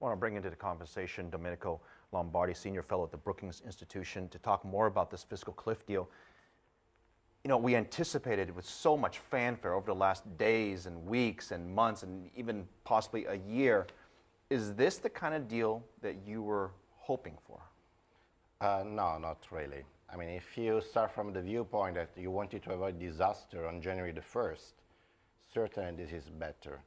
I want to bring into the conversation Domenico Lombardi, Senior Fellow at the Brookings Institute, to talk more about this fiscal cliff deal. You know, we anticipated with so much fanfare over the last days and weeks and months and even possibly a year. Is this the kind of deal that you were hoping for? No, not really. I mean, if you start from the viewpoint that you wanted to avoid disaster on January the 1st, certainly this is better.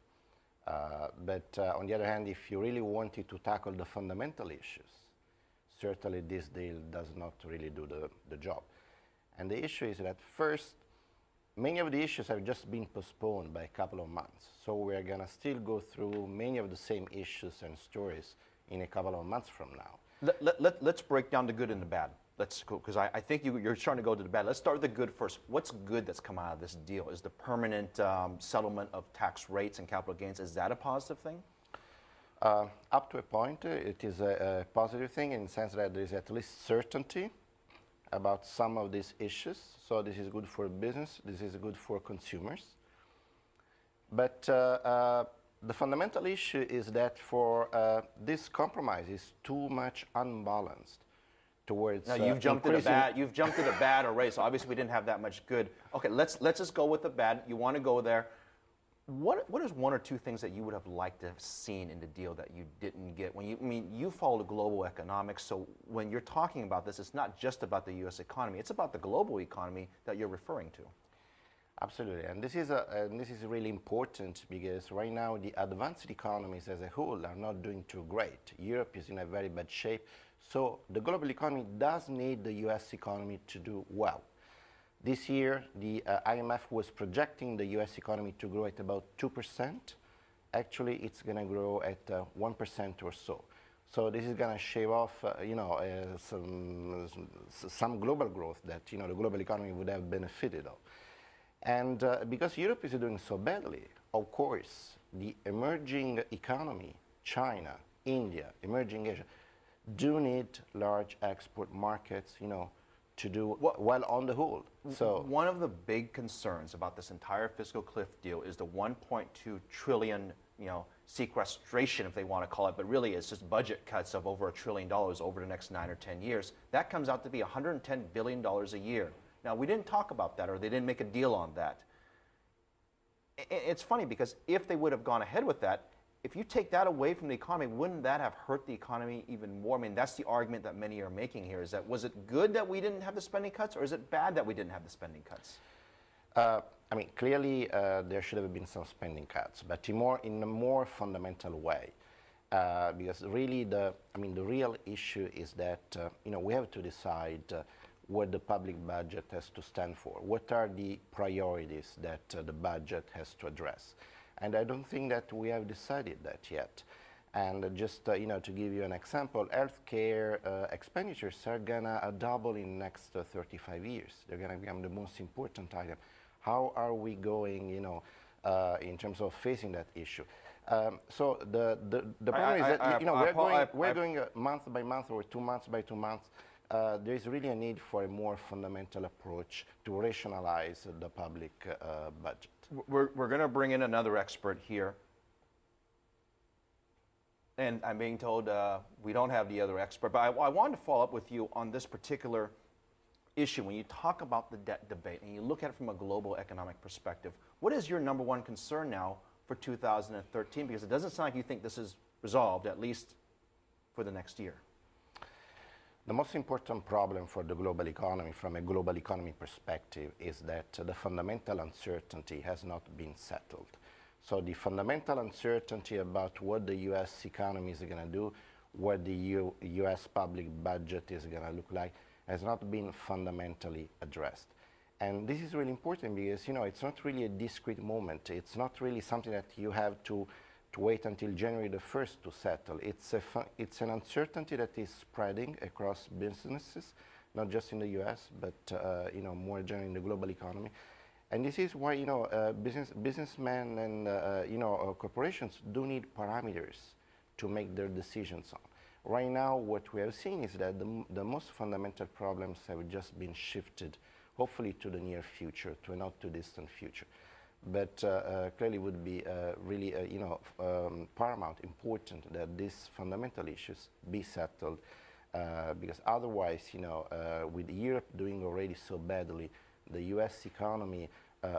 But on the other hand, if you really wanted to tackle the fundamental issues, certainly this deal does not really do the job. And the issue is that first, many of the issues have just been postponed by a couple of months. So we're going to still go through many of the same issues and stories in a couple of months from now. Let's break down the good and the bad. Let's go, because I think you're trying to go to the bad. Let's start with the good first. What's good that's come out of this deal? Is the permanent settlement of tax rates and capital gains, is that a positive thing? Up to a point, it is a positive thing in the sense that there is at least certainty about some of these issues. So this is good for business, this is good for consumers. But the fundamental issue is that for this compromise is too much unbalanced towards. Now you've jumped to the bad. You've jumped to the bad already. So obviously we didn't have that much good. Okay, let's just go with the bad. You want to go there. What is one or two things that you would have liked to have seen in the deal that you didn't get? When you follow global economics, so when you're talking about this, it's not just about the U.S. economy. It's about the global economy that you're referring to. Absolutely, and this is really important because right now the advanced economies as a whole are not doing too great. Europe is in a very bad shape, so the global economy does need the U.S. economy to do well. This year, the IMF was projecting the U.S. economy to grow at about 2%. Actually, it's going to grow at 1% or so. So this is going to shave off, some global growth that the global economy would have benefited of. And because Europe is doing so badly, of course, the emerging economy, China, India, emerging Asia, do need large export markets, to do well on the whole. So one of the big concerns about this entire fiscal cliff deal is the 1.2 trillion, sequestration, if they want to call it, but really it's just budget cuts of over $1 trillion over the next 9 or 10 years. That comes out to be $110 billion a year. Now, we didn't talk about that, or they didn't make a deal on that. It's funny because if they would have gone ahead with that, if you take that away from the economy, wouldn't that have hurt the economy even more? I mean, that's the argument that many are making here, is that was it good that we didn't have the spending cuts, or is it bad that we didn't have the spending cuts? I mean, clearly there should have been some spending cuts, but in a more fundamental way. Because really the real issue is that, we have to decide what the public budget has to stand for. What are the priorities that the budget has to address? And I don't think that we have decided that yet. And just to give you an example, healthcare expenditures are gonna double in the next 35 years. They're gonna become the most important item. How are we going, in terms of facing that issue? So the problem is that we're going month by month or 2 months by 2 months. There is really a need for a more fundamental approach to rationalize the public budget. We're going to bring in another expert here. And I'm being told we don't have the other expert. But I wanted to follow up with you on this particular issue. When you talk about the debt debate and you look at it from a global economic perspective, what is your number one concern now for 2013? Because it doesn't sound like you think this is resolved, at least for the next year. The most important problem for the global economy, from a global economy perspective, is that the fundamental uncertainty has not been settled. So the fundamental uncertainty about what the U.S. economy is going to do, what the U.S. public budget is going to look like, has not been fundamentally addressed. And this is really important because, it's not really a discrete moment. It's not really something that you have to wait until January the 1st to settle. It's an uncertainty that is spreading across businesses, not just in the U.S., but more generally in the global economy. And this is why businessmen and corporations do need parameters to make their decisions on. Right now, what we have seen is that the most fundamental problems have just been shifted, hopefully to the near future, to a not too distant future. but clearly would be really, paramount, important that these fundamental issues be settled, because otherwise, with Europe doing already so badly, the U.S. economy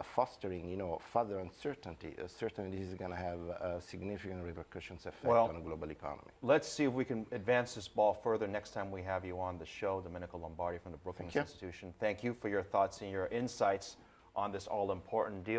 fostering, further uncertainty, certainly this is going to have significant repercussions effect on the global economy. Let's see if we can advance this ball further next time we have you on the show. Domenico Lombardi from the Brookings Institute. Thank you for your thoughts and your insights on this all-important deal.